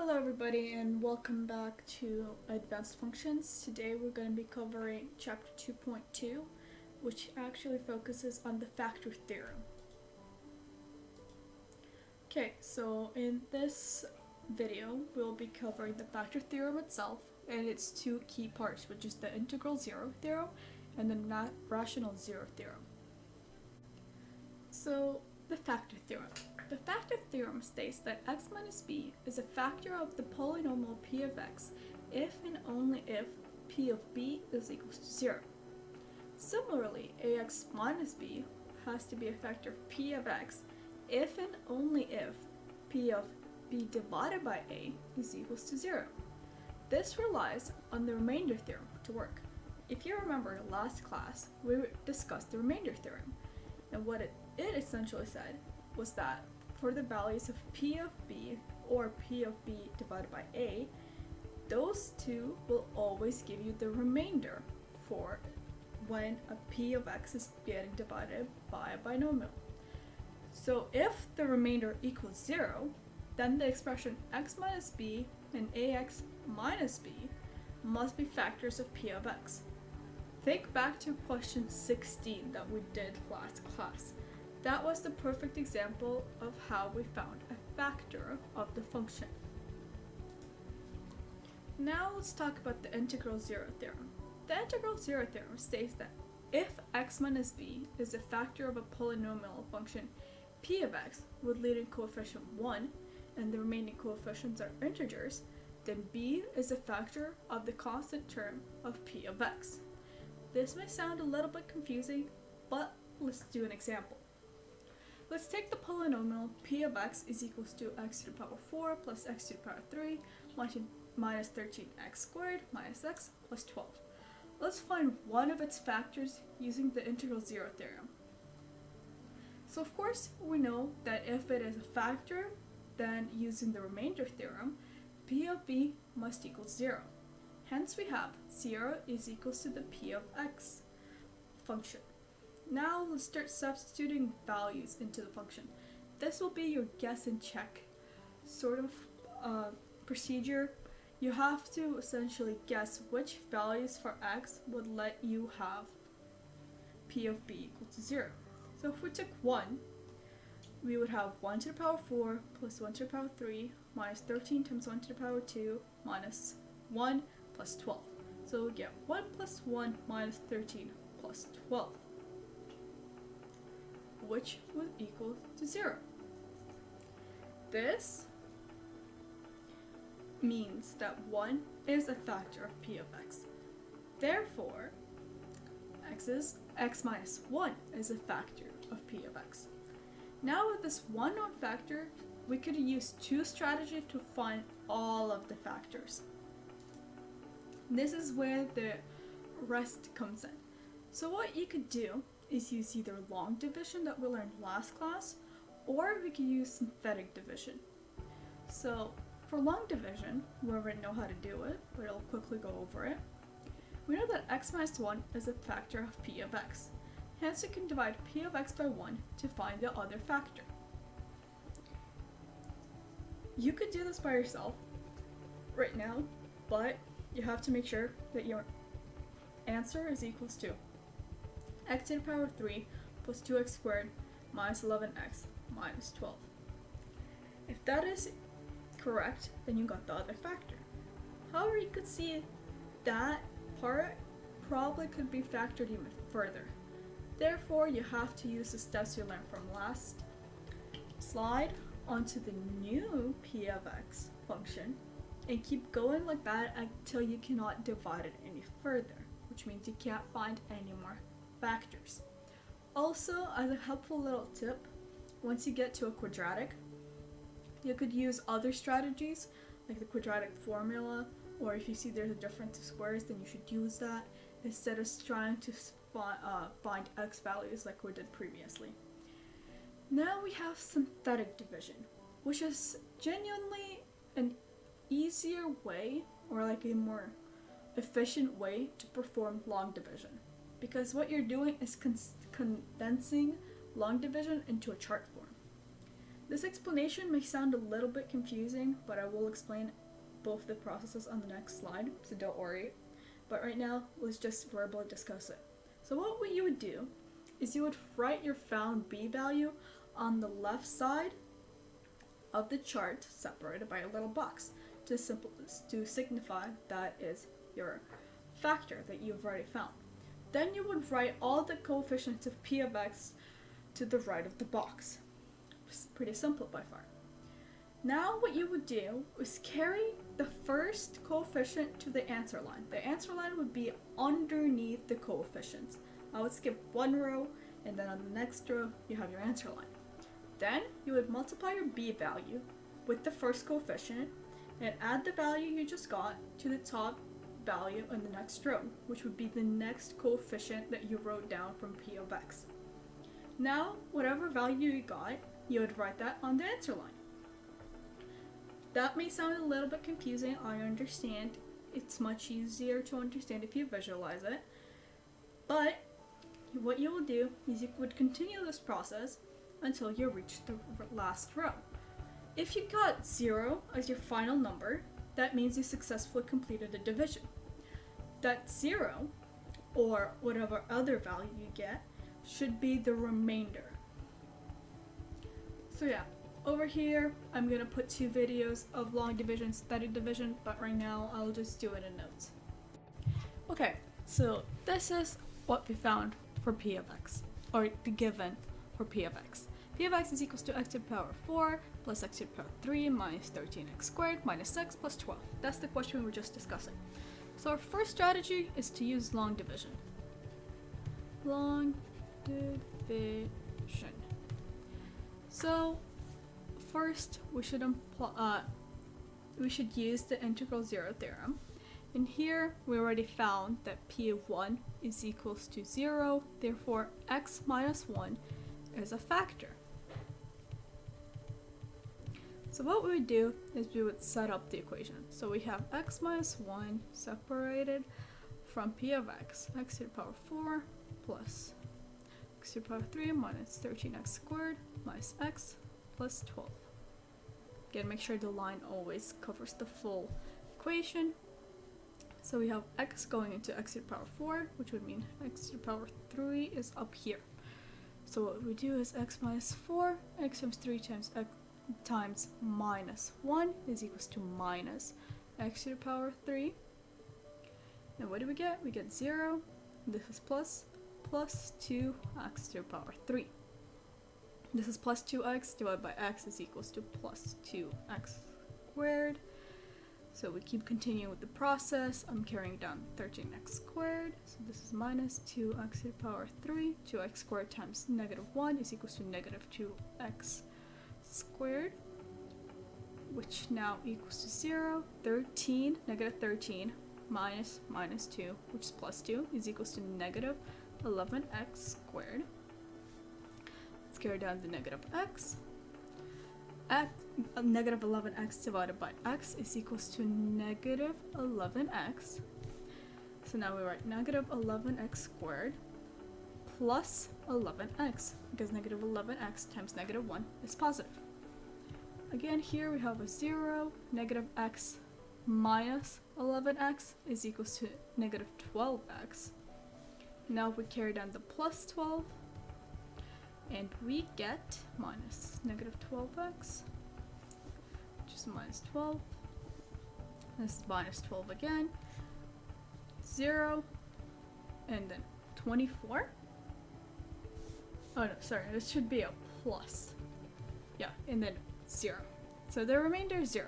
Hello everybody and welcome back to Advanced Functions. Today we're going to be covering chapter 2.2, which actually focuses on the factor theorem. Okay, so in this video we'll be covering the factor theorem itself and its two key parts, which is the integral zero theorem and the rational zero theorem. So the factor theorem. The factor theorem states that x minus b is a factor of the polynomial p of x if and only if p of b is equals to 0. Similarly, ax minus b has to be a factor of p of x if and only if p of b divided by a is equals to 0. This relies on the remainder theorem to work. If you remember last class, we discussed the remainder theorem, and what it essentially said was that for the values of p of b or p of b divided by a, those two will always give you the remainder for when a p of x is getting divided by a binomial. So if the remainder equals 0, then the expression x minus b and ax minus b must be factors of p of x. Think back to question 16 that we did last class. That was the perfect example of how we found a factor of the function. Now let's talk about the integral zero theorem. The integral zero theorem states that if x minus b is a factor of a polynomial function p of x with leading coefficient 1 and the remaining coefficients are integers, then b is a factor of the constant term of p of x. This may sound a little bit confusing, but let's do an example. Let's take the polynomial p of x is equals to x to the power 4 plus x to the power 3 minus 13x squared minus x plus 12. Let's find one of its factors using the integral zero theorem. So of course we know that if it is a factor, then using the remainder theorem, p of b must equal 0. Hence we have 0 is equals to the p of x function. Now let's start substituting values into the function. This will be your guess and check sort of procedure. You have to essentially guess which values for x would let you have p of b equal to 0. So if we took 1, we would have 1 to the power 4 plus 1 to the power 3 minus 13 times 1 to the power 2 minus 1 plus 12. So we get 1 plus 1 minus 13 plus 12. Which would equal to 0. This means that 1 is a factor of p of x. Therefore, x minus 1 is a factor of p of x. Now with this one known factor, we could use two strategies to find all of the factors. This is where the rest comes in. So what you could do is use either long division that we learned last class, or we can use synthetic division. So for long division, we already know how to do it, but I'll quickly go over it. We know that x minus 1 is a factor of p of x. Hence you can divide p of x by 1 to find the other factor. You could do this by yourself right now, but you have to make sure that your answer is equals to x to the power 3 plus 2x squared minus 11x minus 12. If that is correct, then you got the other factor. However, you could see that part probably could be factored even further. Therefore, you have to use the steps you learned from last slide onto the new p of x function and keep going like that until you cannot divide it any further, which means you can't find any more factors. Also, as a helpful little tip, once you get to a quadratic, you could use other strategies like the quadratic formula, or if you see there's a difference of squares, then you should use that instead of trying to find x values like we did previously. Now we have synthetic division, which is genuinely an easier way, or like a more efficient way to perform long division, because what you're doing is condensing long division into a chart form. This explanation may sound a little bit confusing, but I will explain both the processes on the next slide, so don't worry. But right now, let's just verbally discuss it. So what you would do is you would write your found b value on the left side of the chart, separated by a little box, to signify that is your factor that you've already found. Then you would write all the coefficients of p of x to the right of the box. It's pretty simple by far. Now what you would do is carry the first coefficient to the answer line. The answer line would be underneath the coefficients. I would skip one row, and then on the next row you have your answer line. Then you would multiply your b value with the first coefficient and add the value you just got to the top value in the next row, which would be the next coefficient that you wrote down from p of x. Now, whatever value you got, you would write that on the answer line. That may sound a little bit confusing, I understand. It's much easier to understand if you visualize it. But what you will do is you would continue this process until you reach the last row. If you got 0 as your final number, that means you successfully completed a division. That 0, or whatever other value you get, should be the remainder. So yeah, over here I'm gonna put 2 videos of long division, static division, but right now I'll just do it in notes. Okay, so this is what we found for p of x, or the given for p of x. P of x is equals to x to the power 4 plus x to the power 3 minus 13x squared minus x plus 12. That's the question we were just discussing. So our first strategy is to use long division. Long division. So first we should use the integral zero theorem. And here we already found that p of 1 is equals to 0, therefore x minus 1 is a factor. So what we would do is we would set up the equation. So we have x minus 1 separated from p of x to the power 4 plus x to the power 3 minus 13x squared minus x plus 12. Again, make sure the line always covers the full equation. So we have x going into x to the power 4, which would mean x to the power 3 is up here. So what we do is x minus 4, x times 3 times x times minus 1 is equals to minus x to the power 3. And what do we get? We get 0. This is plus 2x to the power 3. This is plus 2x divided by x is equals to plus 2x squared. So we keep continuing with the process. I'm carrying down 13x squared. So this is minus 2x to the power 3. 2x squared times negative 1 is equals to negative 2x squared, which now equals to 0. 13, negative 13 minus 2, which is plus 2, is equals to negative 11x squared. Let's carry down the negative x. Negative 11x divided by x is equals to negative 11x. So now we write negative 11x squared plus 11x, because negative 11x times negative 1 is positive. Again, here we have a 0. Negative x minus 11x is equals to negative 12x. Now we carry down the plus 12, and we get minus negative 12x, which is minus 12. This is minus 12 again. 0, and then 24. Oh no, sorry, this should be a plus. Yeah, and then 0. So the remainder is 0.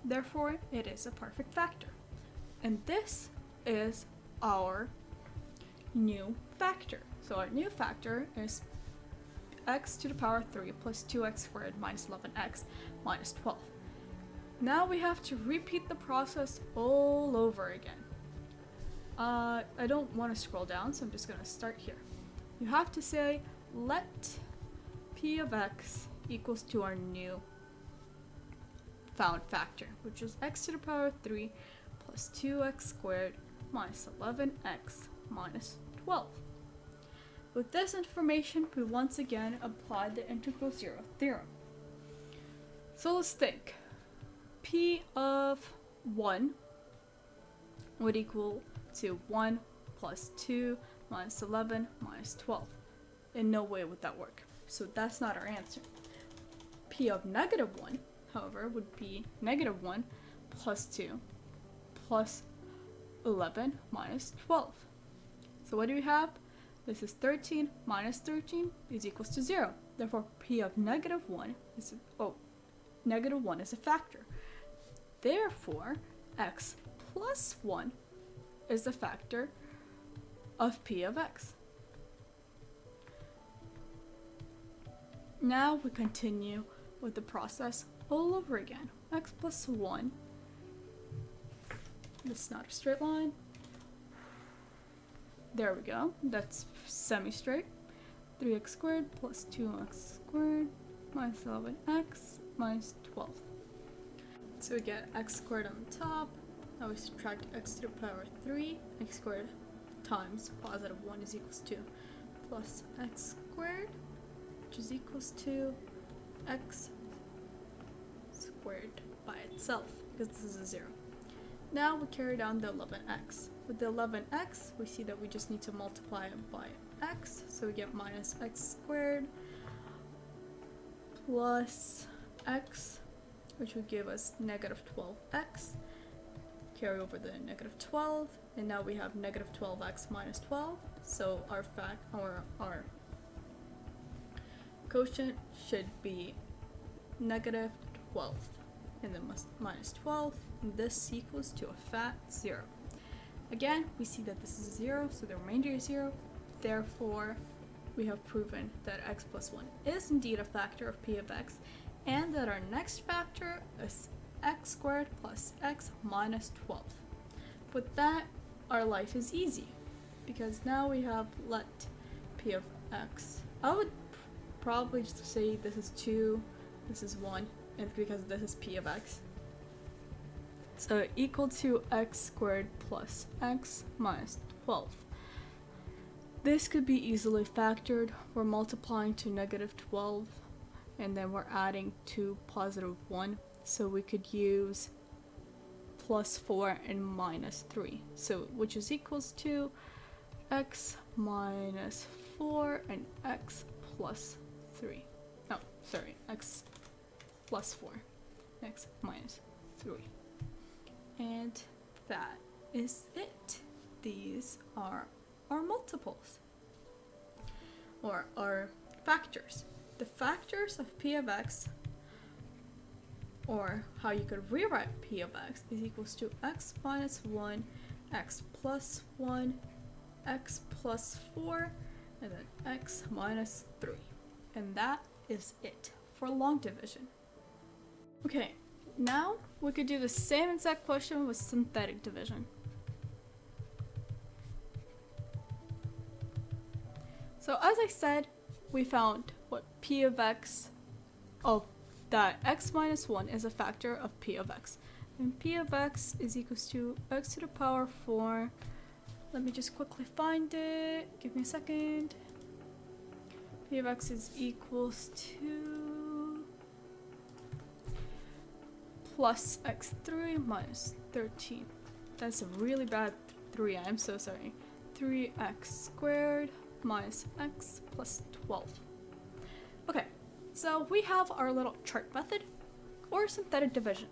Therefore, it is a perfect factor. And this is our new factor. So our new factor is x to the power 3 plus 2x squared minus 11x minus 12. Now we have to repeat the process all over again. I don't want to scroll down, so I'm just going to start here. You have to say, let p of x equals to our new found factor, which is x to the power 3 plus 2x squared minus 11x minus 12. With this information, we once again apply the integral zero theorem. So let's think. P of 1 would equal to 1 plus 2 minus 11 minus 12. In no way would that work. So that's not our answer. P of negative 1, however, would be negative 1 plus 2 plus 11 minus 12. So what do we have? This is 13 minus 13 is equals to 0. Therefore, P of negative 1 is, negative 1 is a factor. Therefore, x plus 1 is a factor of P of x. Now we continue with the process all over again. X plus 1. This is not a straight line. There we go. That's semi-straight. 3x squared plus 2x squared minus 11x minus 12. So we get x squared on the top. Now we subtract x to the power 3. X squared times positive 1 is equals to plus x squared, which is equals to x squared by itself, because this is a 0. Now we carry down the 11x. With the 11x, we see that we just need to multiply it by x, so we get minus x squared plus x, which would give us negative 12x. Carry over the negative 12, and now we have negative 12x minus 12, so our quotient should be negative 12, and then minus 12, and this equals to a fat 0. Again, we see that this is 0, so the remainder is 0. Therefore, we have proven that x plus 1 is indeed a factor of P of x, and that our next factor is x squared plus x minus 12. With that, our life is easy, because now we have let P of x. I would probably just say this is 2, this is 1, and because this is P of x. So equal to x squared plus x minus 12. This could be easily factored. We're multiplying to negative 12, and then we're adding to positive 1. So we could use plus 4 and minus 3. So which is equals to x minus 4 and x plus 3. Oh, sorry, x plus 4, x minus 3. And that is it. These are our multiples, or our factors. The factors of P of x, or how you could rewrite P of x, is equals to x minus 1, x plus 1, x plus 4, and then x minus 3. And that is it for long division. Okay, now we could do the same exact question with synthetic division. So as I said, we found what P of x, that x minus 1 is a factor of P of x. And P of x is equals to x to the power 4. Let me just quickly find it. Give me a second. P of x is equals to plus x3 minus 13. That's a really bad 3, I'm so sorry. 3x squared minus x plus 12. Okay, so we have our little chart method, or synthetic division.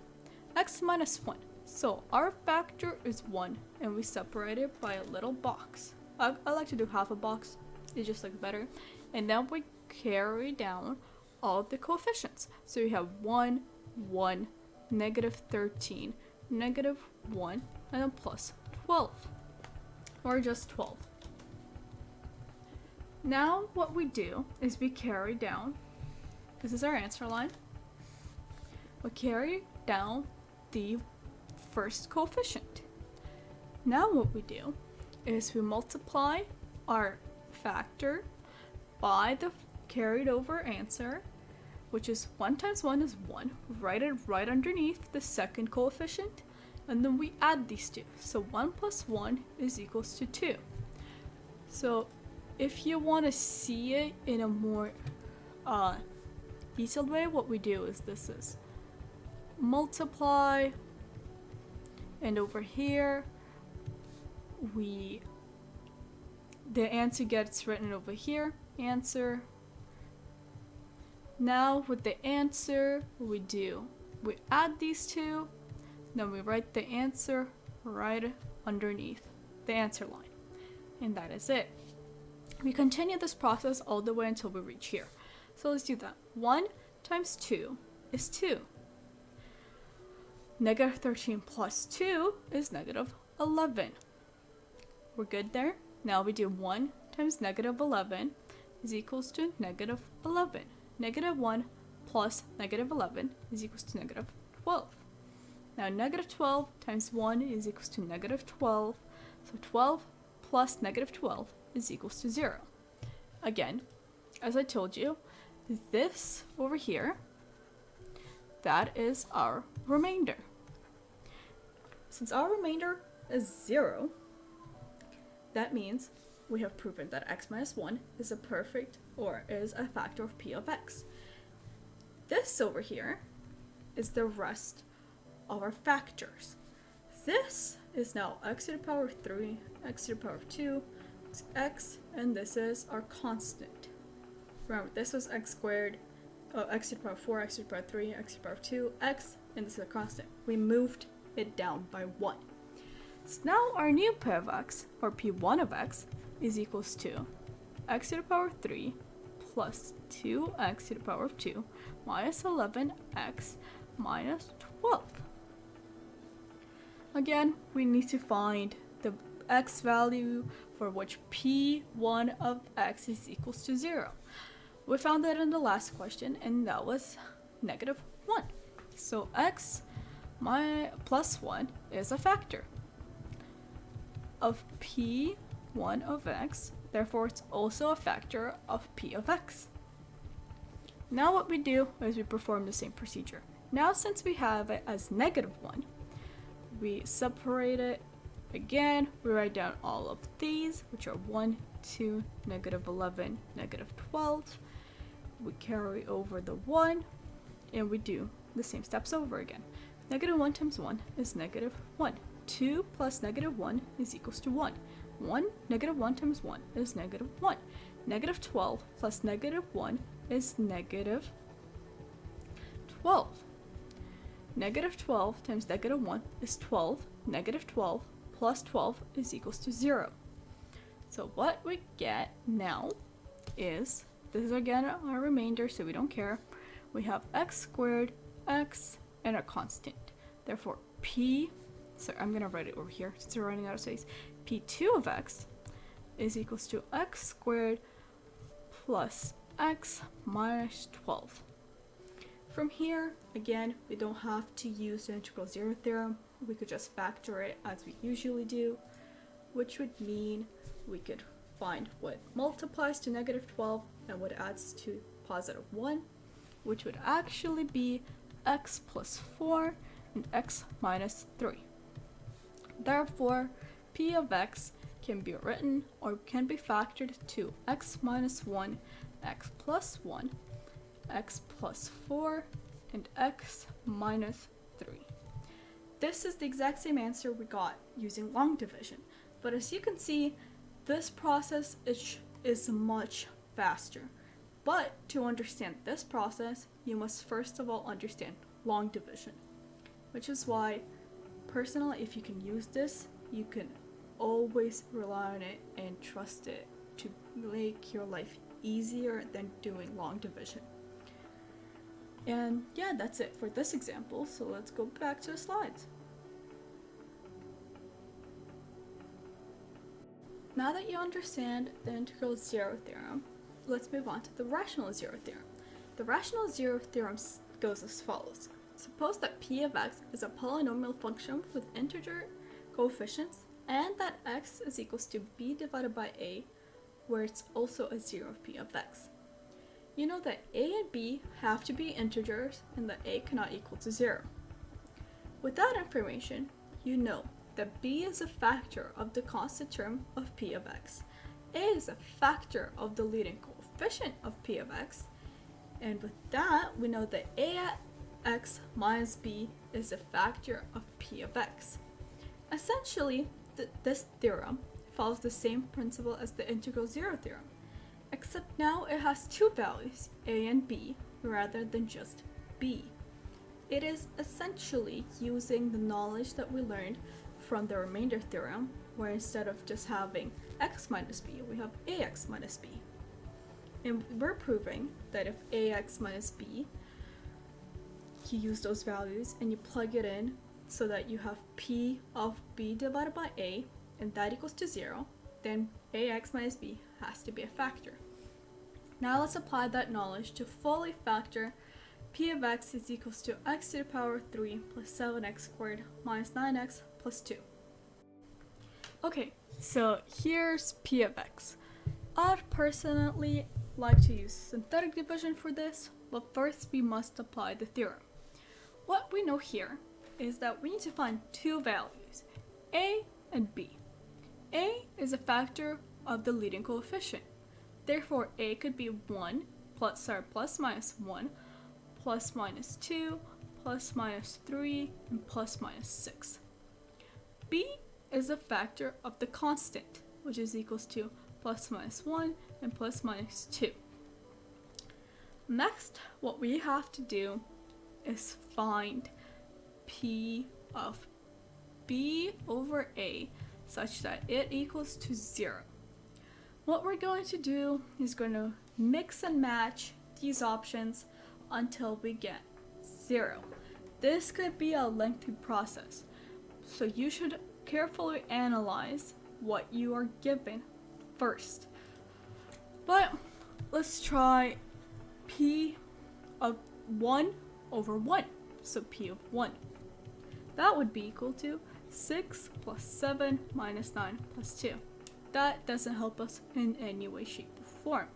X minus 1. So our factor is 1, and we separate it by a little box. I like to do half a box, it just looks better. And then we carry down all the coefficients. So we have 1, 1, negative 13, negative 1, and then plus 12, or just 12. Now what we do is we carry down, this is our answer line, we carry down the first coefficient. Now what we do is we multiply our factor by the carried over answer, which is 1 times 1 is 1. Write it right underneath the second coefficient, and then we add these two. So 1 plus 1 is equals to 2. So if you want to see it in a more detailed way, what we do is this is multiply, and over here the answer gets written over here, answer. Now with the answer, we add these two, then we write the answer right underneath the answer line. And that is it. We continue this process all the way until we reach here. So let's do that. 1 times 2 is 2. Negative 13 plus 2 is negative 11. We're good there? Now we do 1 times negative 11 is equals to negative 11. Negative 1 plus negative 11 is equals to negative 12. Now negative 12 times 1 is equals to negative 12. So 12 plus negative 12 is equals to 0. Again, as I told you, this over here, that is our remainder. Since our remainder is 0, that means we have proven that x minus 1 is a perfect or is a factor of p of x. This over here is the rest of our factors. This is now x to the power of 3, x to the power of 2, x, and this is our constant. Remember, this was x squared, x to the power of 4, x to the power of 3, x to the power of 2, x, and this is a constant. We moved it down by 1. So now our new p of x, or p1 of x, is equals to x to the power of 3 plus 2x to the power of 2 minus 11x minus 12. Again, we need to find the x value for which p1 of x is equals to 0. We found that in the last question, and that was negative 1. So x plus 1 is a factor of p1 of x, therefore it's also a factor of p of x. Now what we do is we perform the same procedure. Now since we have it as negative 1, we separate it again, we write down all of these, which are 1, 2, negative 11, negative 12. We carry over the 1, and we do the same steps over again. Negative 1 times 1 is negative 1. 2 plus negative 1 is equals to 1. Negative 1 times 1 is negative 1. Negative 12 plus negative 1 is negative 12. Negative 12 times negative 1 is 12. Negative 12 plus 12 is equals to 0. So what we get now is, this is again our remainder, so we don't care. We have x squared, x, and a constant. Therefore, I'm going to write it over here since we're running out of space. P2 of x is equals to x squared plus x minus 12. From here, again, we don't have to use the integral zero theorem. We could just factor it as we usually do, which would mean we could find what multiplies to negative 12 and what adds to positive 1, which would actually be x plus 4 and x minus 3. Therefore, p of x can be written or can be factored to x minus 1, x plus 1, x plus 4, and x minus 3. This is the exact same answer we got using long division, but as you can see, this process is much faster. But to understand this process, you must first of all understand long division, which is why personally, if you can use this, you can always rely on it and trust it to make your life easier than doing long division. And yeah, that's it for this example, so let's go back to the slides. Now that you understand the integral zero theorem, let's move on to the rational zero theorem. The rational zero theorem goes as follows. Suppose that p of x is a polynomial function with integer coefficients and that x is equals to b divided by a, where it's also a 0 of p of x. You know that a and b have to be integers and that a cannot equal to 0. With that information, you know that b is a factor of the constant term of p of x, a is a factor of the leading coefficient of p of x, and with that, we know that a x minus b is a factor of p of x. Essentially, this theorem follows the same principle as the integral zero theorem, except now it has two values, a and b, rather than just b. It is essentially using the knowledge that we learned from the remainder theorem, where instead of just having x minus b, we have ax minus b. And we're proving that if ax minus b, you use those values and you plug it in so that you have p of b divided by a, and that equals to 0, then ax minus b has to be a factor. Now let's apply that knowledge to fully factor p of x is equals to x to the power 3 plus 7x squared minus 9x plus 2. Okay, so here's p of x. I'd personally like to use synthetic division for this, but first we must apply the theorem. What we know here is that we need to find two values, a and b. A is a factor of the leading coefficient. Therefore, a could be 1 plus minus 1, plus minus 2, plus minus 3, and plus minus 6. B is a factor of the constant, which is equals to plus minus 1 and plus minus 2. Next, what we have to do is find p of b over a such that it equals to 0. What we're going to do is going to mix and match these options until we get 0. This could be a lengthy process, so you should carefully analyze what you are given first. But let's try p of 1 over 1, so p of 1. That would be equal to 6 plus 7 minus 9 plus 2. That doesn't help us in any way, shape, or form.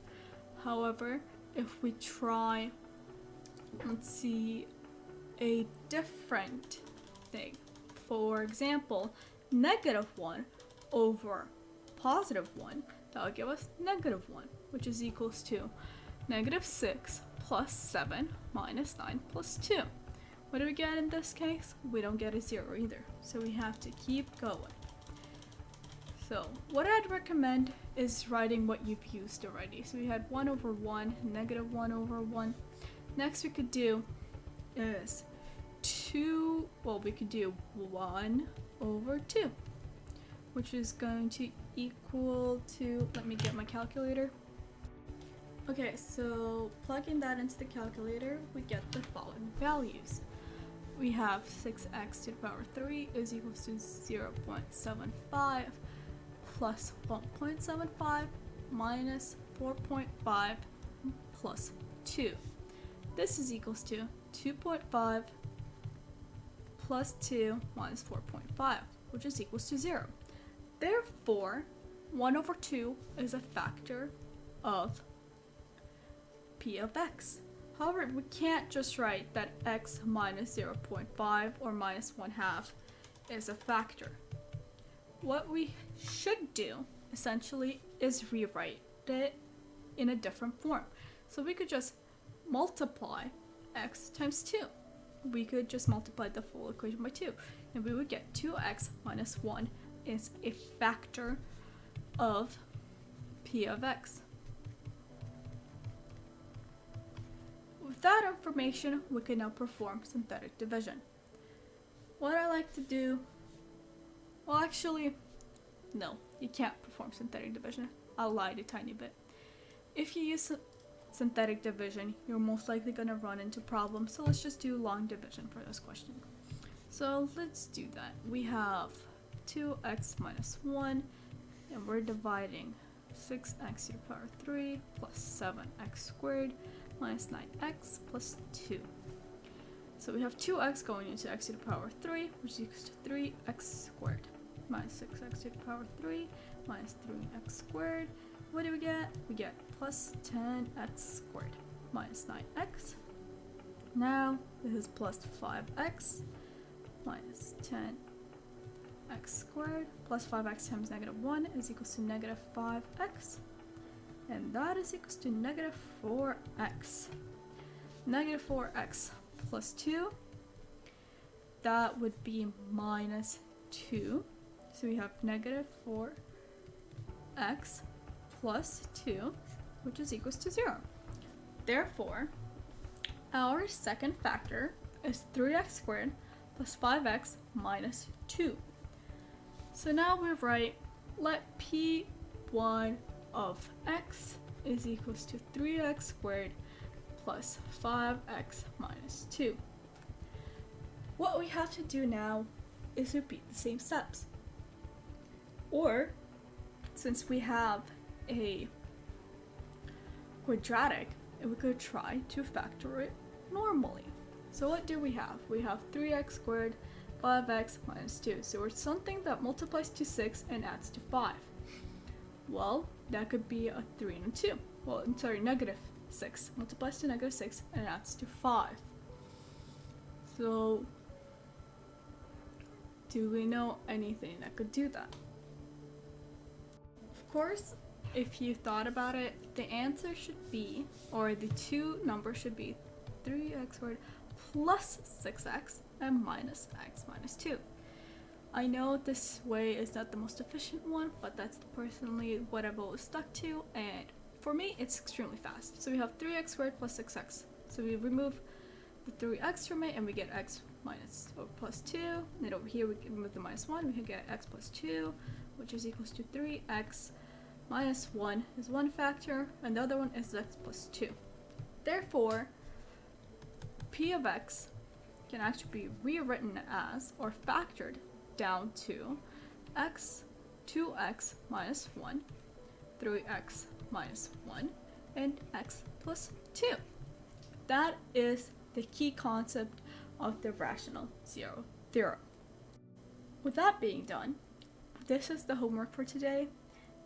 However, if we try, let's see, a different thing. For example, negative 1 over positive 1, that will give us negative 1, which is equals to negative 6 plus 7 minus 9 plus 2. What do we get in this case? We don't get a 0 either, so we have to keep going. So what I'd recommend is writing what you've used already. So we had 1 over 1, negative 1 over 1. Next we could do is 2, well, we could do 1 over 2, which is going to equal to, let me get my calculator. Okay, so plugging that into the calculator, we get the following values. We have 6x to the power 3 is equals to 0.75 plus 1.75 minus 4.5 plus 2. This is equals to 2.5 plus 2 minus 4.5, which is equals to 0. Therefore, 1 over 2 is a factor of p of x. However, we can't just write that x minus 0.5 or minus 1/2 is a factor. What we should do, essentially, is rewrite it in a different form. So we could just multiply x times 2. We could just multiply the full equation by 2, and we would get 2x minus 1 is a factor of p of x. With that information, we can now perform synthetic division. What I like to do, well, actually, no, you can't perform synthetic division. I'll lie a tiny bit. If you use synthetic division, you're most likely going to run into problems, so let's just do long division for this question. So let's do that. We have 2x minus 1, and we're dividing 6x to the power 3 plus 7x squared minus 9x plus 2. So we have 2x going into x to the power 3, which is equals to 3x squared minus 6x to the power 3 minus 3x squared. What do we get? We get plus 10x squared minus 9x. Now this is plus 5x minus 10x squared plus 5x times negative 1 is equals to negative 5x. And that is equals to negative 4x. Negative 4x plus 2. That would be minus 2. So we have negative 4x plus 2, which is equals to 0. Therefore, our second factor is 3x squared plus 5x minus 2. So now we write, let p1 of x is equals to 3x squared plus 5x minus 2. What we have to do now is repeat the same steps. Or, since we have a quadratic, we could try to factor it normally. So what do we have? We have 3x squared, 5x minus 2. So it's something that multiplies to 6 and adds to 5. Well, that could be a 3 and a 2. Well, I'm sorry, negative 6 multiplies to negative 6 and adds to 5. So, do we know anything that could do that? Of course, if you thought about it, the answer should be, or the two numbers should be 3x squared plus 6x and minus x minus 2. I know this way is not the most efficient one, but that's personally what I've always stuck to, and for me it's extremely fast. So we have 3x squared plus 6x. So we remove the 3x from it and we get x minus or plus 2. And then over here we can remove the minus 1, we can get x plus 2, which is equals to 3x minus 1 is one factor, and the other one is x plus 2. Therefore, p of x can actually be rewritten as, or factored down to, x, 2x minus 1, 3x minus 1, and x plus 2. That is the key concept of the rational zero theorem. With that being done, this is the homework for today.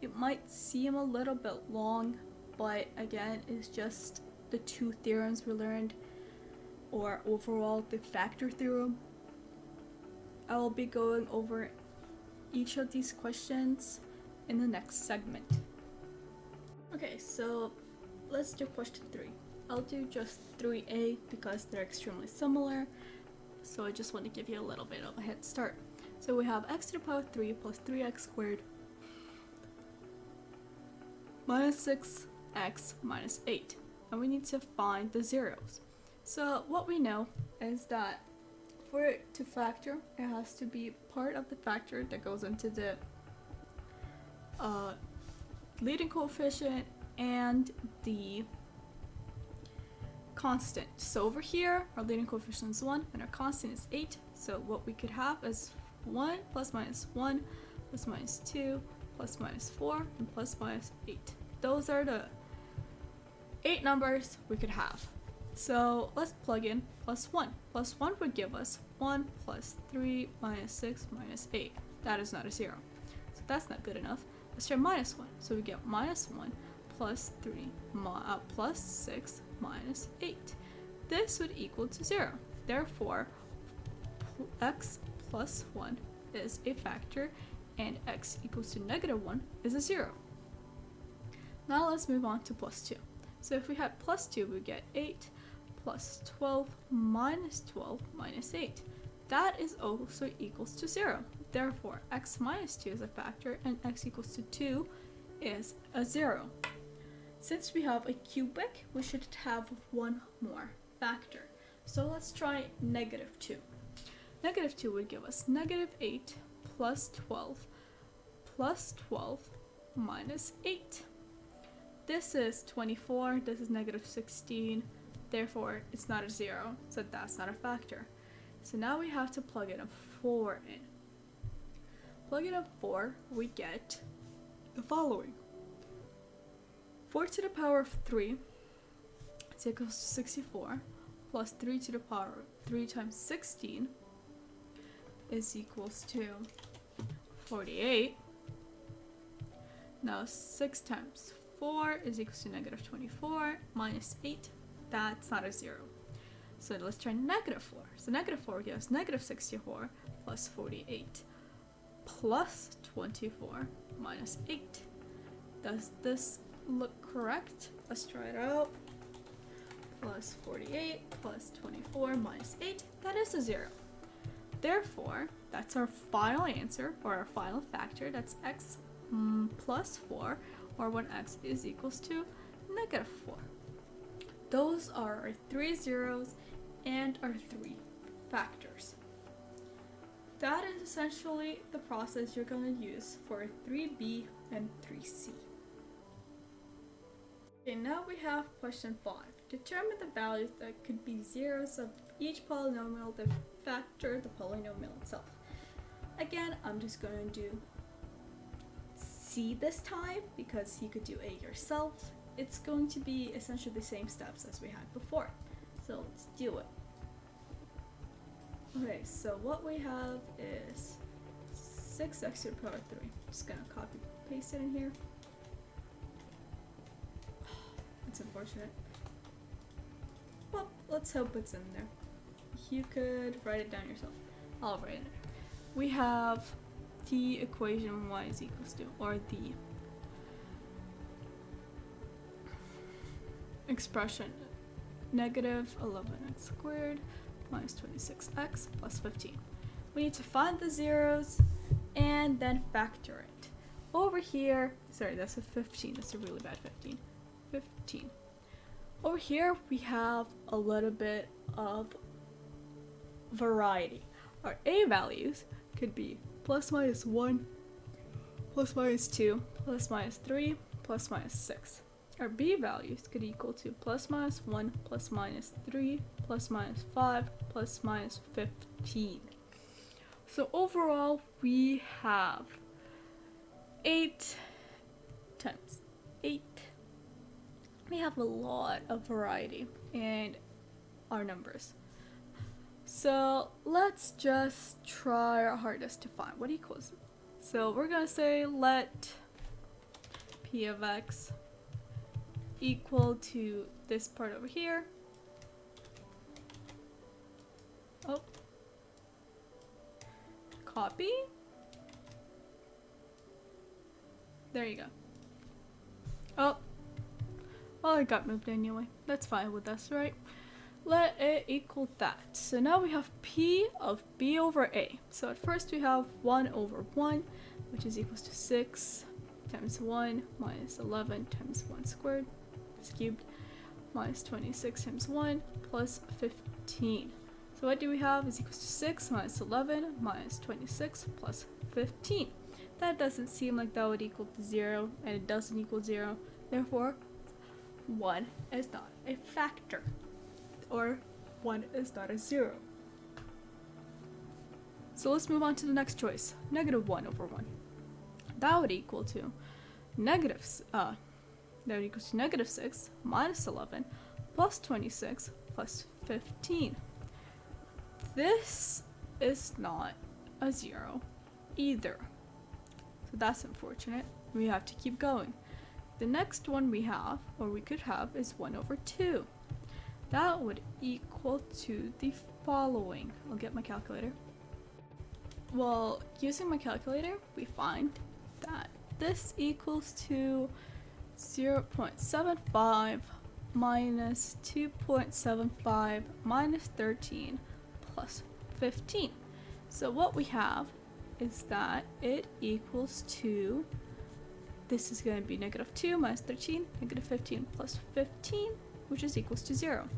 It might seem a little bit long, but again, it's just the two theorems we learned, or overall the factor theorem. I will be going over each of these questions in the next segment. Okay, so let's do question 3. I'll do just 3a because they're extremely similar, so I just want to give you a little bit of a head start. So we have x to the power 3 plus 3x squared minus 6x minus 8, and we need to find the zeros. So what we know is that for it to factor, it has to be part of the factor that goes into the leading coefficient and the constant. So over here, our leading coefficient is 1 and our constant is 8. So what we could have is 1 plus minus 1 plus minus 2 plus minus 4 and plus minus 8. Those are the 8 numbers we could have. So let's plug in plus 1. Plus 1 would give us 1 plus 3 minus 6 minus 8. That is not a 0. So that's not good enough. Let's try minus 1. So we get minus 1 plus 3 plus 6 minus 8. This would equal to 0. Therefore, x plus 1 is a factor and x equals to negative 1 is a 0. Now let's move on to plus 2. So if we had plus 2, we get 8 plus 12 minus 12 minus 8. That is also equals to 0. Therefore, x minus 2 is a factor and x equals to 2 is a 0. Since we have a cubic, we should have one more factor. So let's try negative 2. Negative 2 would give us negative 8 plus 12 minus 8. This is 24, this is negative 16, therefore it's not a 0, so that's not a factor. So now we have to plug in a 4 in. Plug in a 4, we get the following. 4 to the power of 3 is equals to 64, plus 3 to the power of 3 times 16 is equals to 48. Now 6 times 4 is equals to negative 24 minus 8. That's not a 0. So let's try negative 4. So negative 4 gives negative 64 plus 48 plus 24 minus 8. Does this look correct? Let's try it out. plus 48 plus 24 minus 8, that is a 0. Therefore, that's our final answer, or our final factor. That's x plus 4, or when x is equals to negative 4. Those are our 3 zeros and our 3 factors. That is essentially the process you're going to use for 3b and 3c. Okay, now we have question 5. Determine the values that could be zeros of each polynomial that factor the polynomial itself. Again, I'm just going to do C this time because you could do A yourself. It's going to be essentially the same steps as we had before. So let's do it. Okay, so what we have is 6x to the power 3. Just gonna copy paste it in here. It's unfortunate. Well, let's hope it's in there. You could write it down yourself. I'll write it. We have the equation y is equals to, or the expression negative 11x squared minus 26x plus 15. We need to find the zeros and then factor it. Over here, sorry, that's a 15. That's a really bad 15. 15. Over here, we have a little bit of variety. Our A values could be plus minus 1, plus minus 2, plus minus 3, plus minus 6. Our B values could equal to plus minus 1, plus minus 3, plus minus 5, plus minus 15. So overall, we have 8 times 8. We have a lot of variety in our numbers. So let's just try our hardest to find what equals. So we're gonna say let p of x equal to this part over here. Oh. Copy. There you go. Oh. Well, it got moved anyway. That's fine with us, right? Let it equal that. So now we have p of b over a. So at first we have 1 over 1, which is equals to 6 times 1 minus 11 times 1 squared, it's cubed, minus 26 times 1 plus 15. So what do we have is equals to 6 minus 11 minus 26 plus 15. That doesn't seem like that would equal to 0, and it doesn't equal 0. Therefore, 1 is not a factor, or 1 is not a 0. So let's move on to the next choice, negative 1 over 1. That would equal to negative 6 minus 11 plus 26 plus 15. This is not a 0 either. So that's unfortunate. We have to keep going. The next one we have, or we could have, is 1 over 2. That would equal to the following. I'll get my calculator. Well, using my calculator, we find that this equals to 0.75 minus 2.75 minus 13 plus 15. So what we have is that it equals to, this is going to be negative 2 minus 13, negative 15 plus 15, which is equals to 0.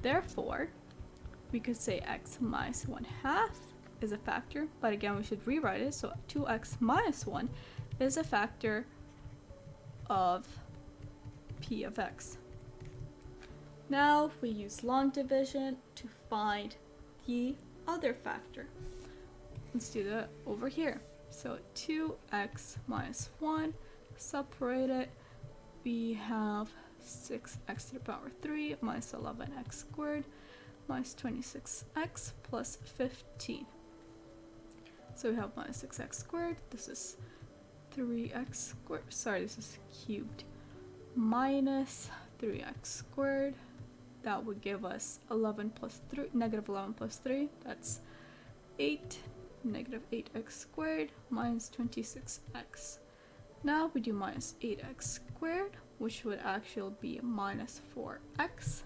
Therefore, we could say x minus 1/2 is a factor, but again we should rewrite it, so 2x minus 1 is a factor of p of x. Now we use long division to find the other factor. Let's do that over here. So 2x minus 1, separate it, we have 6x to the power 3 minus 11x squared minus 26x plus 15. So we have minus 6x squared, this is 3x squared, sorry, this is cubed, minus 3x squared, that would give us 11 plus 3, negative 11 plus 3, that's 8, negative 8x squared minus 26x. Now we do minus 8x squared, which would actually be minus 4x.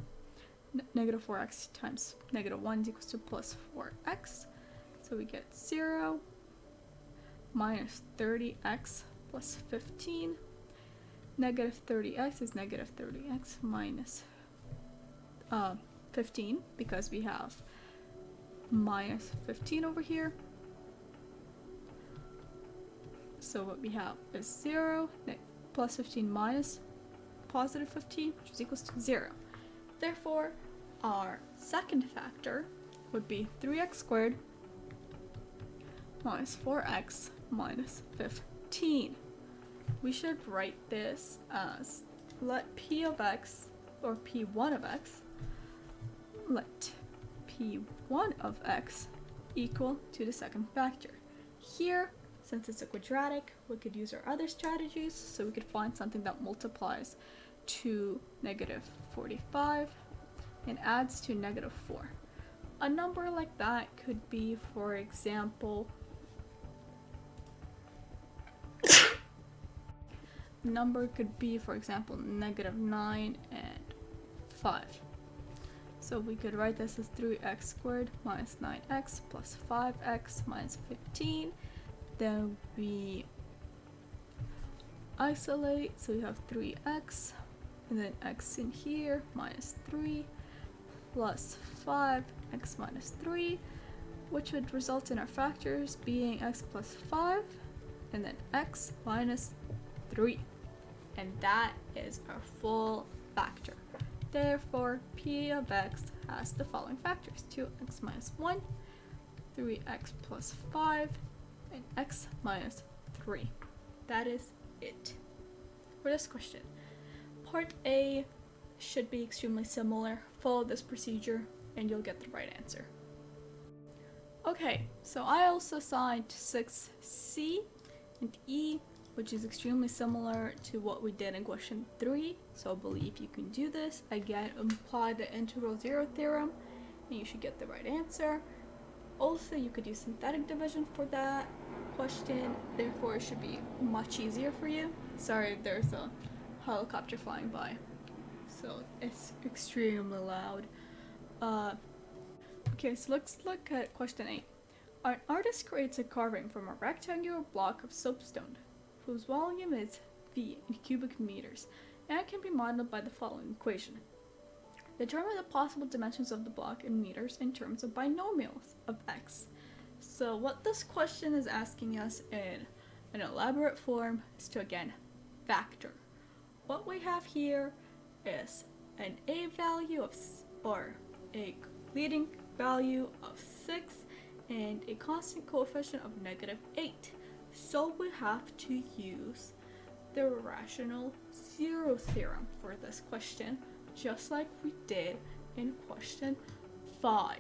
negative 4x times negative 1 is equals to plus 4x. So we get 0 minus 30x plus 15. Negative 30x is negative 30x minus 15, because we have minus 15 over here. So what we have is 0 plus 15 minus positive 15, which is equals to 0. Therefore, our second factor would be 3x squared minus 4x minus 15. We should write this as let p of x, or p1 of x, let p1 of x equal to the second factor. Here, since it's a quadratic, we could use our other strategies, so we could find something that multiplies to negative 45 and adds to negative 4. A number like that could be, for example, negative 9 and 5. So we could write this as 3x squared minus 9x plus 5x minus 15. Then we isolate, so we have 3x, and then x in here minus 3 plus 5x minus 3, which would result in our factors being x plus 5 and then x minus 3. And that is our full factor. Therefore, p of x has the following factors: 2x minus 1, 3x plus 5, and x minus 3. That is it for this question. Part A should be extremely similar. Follow this procedure and you'll get the right answer. Okay, so I also assigned 6C and E, which is extremely similar to what we did in question 3, so I believe you can do this. Again, apply the integral zero theorem and you should get the right answer. Also, you could use synthetic division for that question, therefore it should be much easier for you. Sorry, there's a helicopter flying by, so it's extremely loud. Okay, so let's look at question 8. An artist creates a carving from a rectangular block of soapstone whose volume is V in cubic meters, and it can be modeled by the following equation. Determine the possible dimensions of the block in meters in terms of binomials of x. So what this question is asking us in an elaborate form is to, again, factor. What we have here is an a value of, or a leading value of 6 and a constant coefficient of negative 8. So we have to use the rational zero theorem for this question, just like we did in question 5.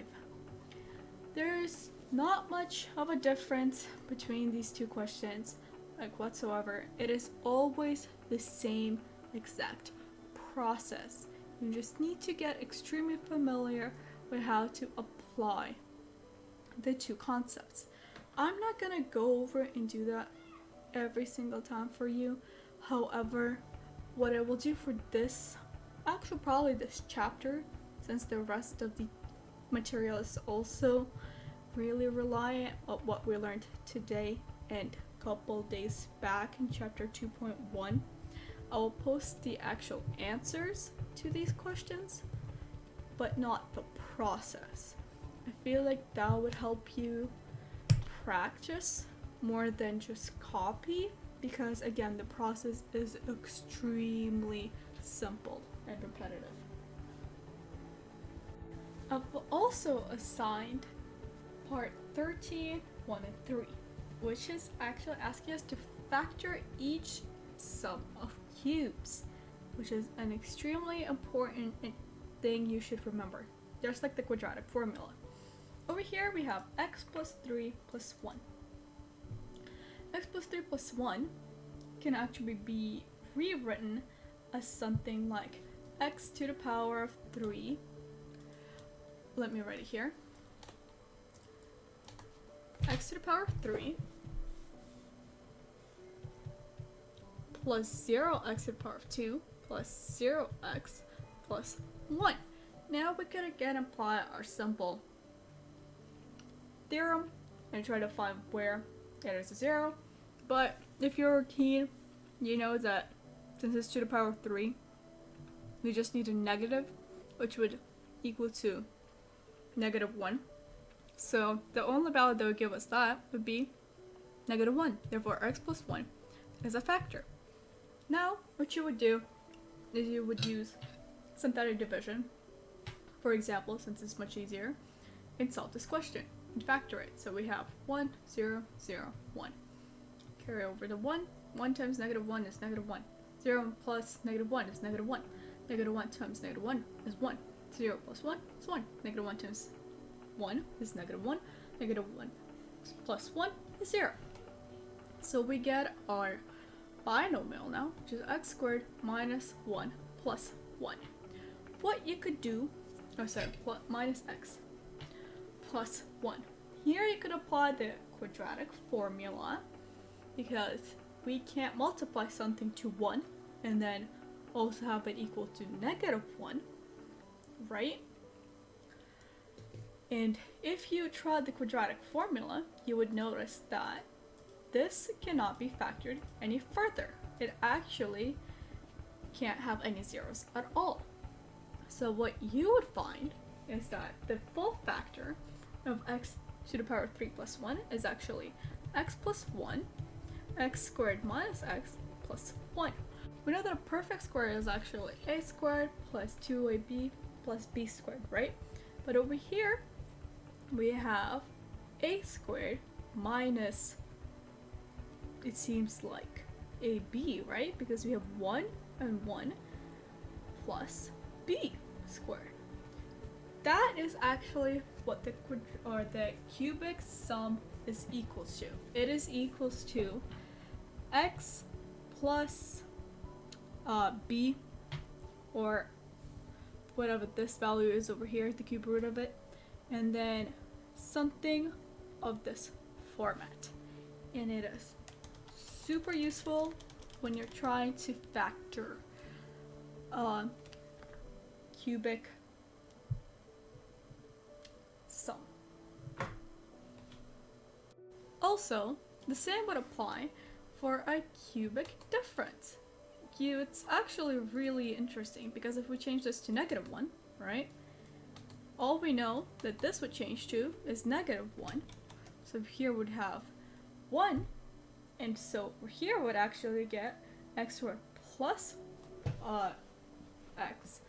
There's not much of a difference between these two questions, like whatsoever. It is always the same exact process. You just need to get extremely familiar with how to apply the two concepts. I'm not gonna go over and do that every single time for you. However, what I will do for this, actually probably this chapter, since the rest of the material is also really reliant on what we learned today and a couple days back in chapter 2.1, I will post the actual answers to these questions, but not the process. I feel like that would help you practice more than just copy, because again, the process is extremely simple and repetitive. I've also assigned part 13, 1 and 3, which is actually asking us to factor each sum of cubes, which is an extremely important thing you should remember, just like the quadratic formula. Over here we have x plus 3 plus 1. X plus 3 plus 1 can actually be rewritten as something like x to the power of 3. Let me write it here. X to the power of 3 plus 0x to the power of 2 plus 0x plus 1. now we can again apply our simple theorem and try to find where it is a 0. But if you're keen, you know that since it's to the power of 3, we just need a negative, which would equal to -1. So the only value that would give us that would be -1. Therefore, x plus 1 is a factor. Now, what you would do is you would use synthetic division, for example, since it's much easier, and solve this question and factor it. So we have 1, 0, 0, 1. Carry over the 1. 1 times -1 is -1. 0 plus -1 is -1. -1 times -1 is 1. 0 plus 1 is 1. -1 times 1 is -1. -1 plus 1 is 0. So we get our binomial now, which is x squared minus 1 plus 1. What you could do, minus x plus 1. Here you could apply the quadratic formula, because we can't multiply something to 1 and then also have it equal to -1, right? And if you tried the quadratic formula, you would notice that this cannot be factored any further. It actually can't have any zeros at all. So what you would find is that the full factor of x to the power of 3 plus 1 is actually x plus 1, x squared minus x plus 1. We know that a perfect square is actually a squared plus 2ab plus b squared, right? But over here, we have a squared minus, it seems like, ab, right? Because we have 1 and 1 plus b squared. That is actually what the cubic sum is equals to. It is equals to x plus b, or whatever this value is over here, the cube root of it, and then something of this format. And it is super useful when you're trying to factor cubic sum. Also, the same would apply for a cubic difference. It's actually really interesting, because if we change this to -1, right? All we know that this would change to is -1. So here would have 1, and so here would actually get x squared plus x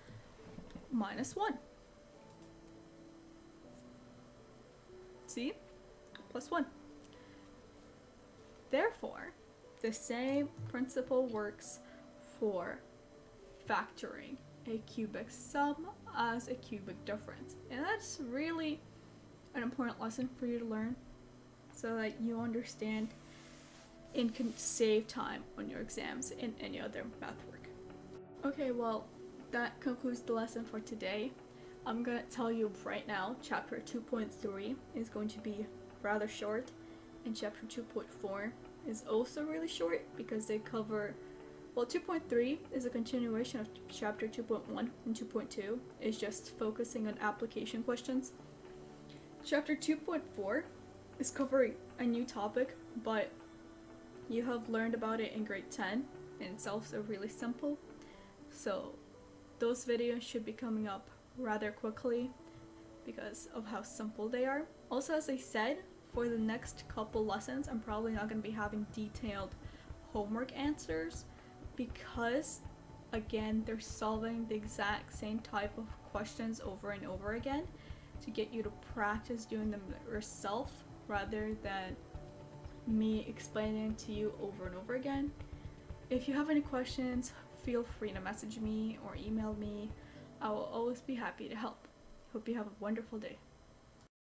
minus 1. See? Plus 1. Therefore, the same principle works for factoring a cubic sum as a cubic difference. And that's really an important lesson for you to learn, so that you understand and can save time on your exams and any other math work. Okay, well, that concludes the lesson for today. I'm gonna tell you right now, chapter 2.3 is going to be rather short, and chapter 2.4 is also really short, because they cover, well, 2.3 is a continuation of chapter 2.1, and 2.2 is just focusing on application questions. Chapter 2.4 is covering a new topic, but you have learned about it in grade 10, and it's also really simple. So those videos should be coming up rather quickly because of how simple they are. Also, as I said, for the next couple lessons, I'm probably not going to be having detailed homework answers, because again, they're solving the exact same type of questions over and over again to get you to practice doing them yourself, rather than me explaining to you over and over again. If you have any questions, feel free to message me or email me. I will always be happy to help. Hope you have a wonderful day.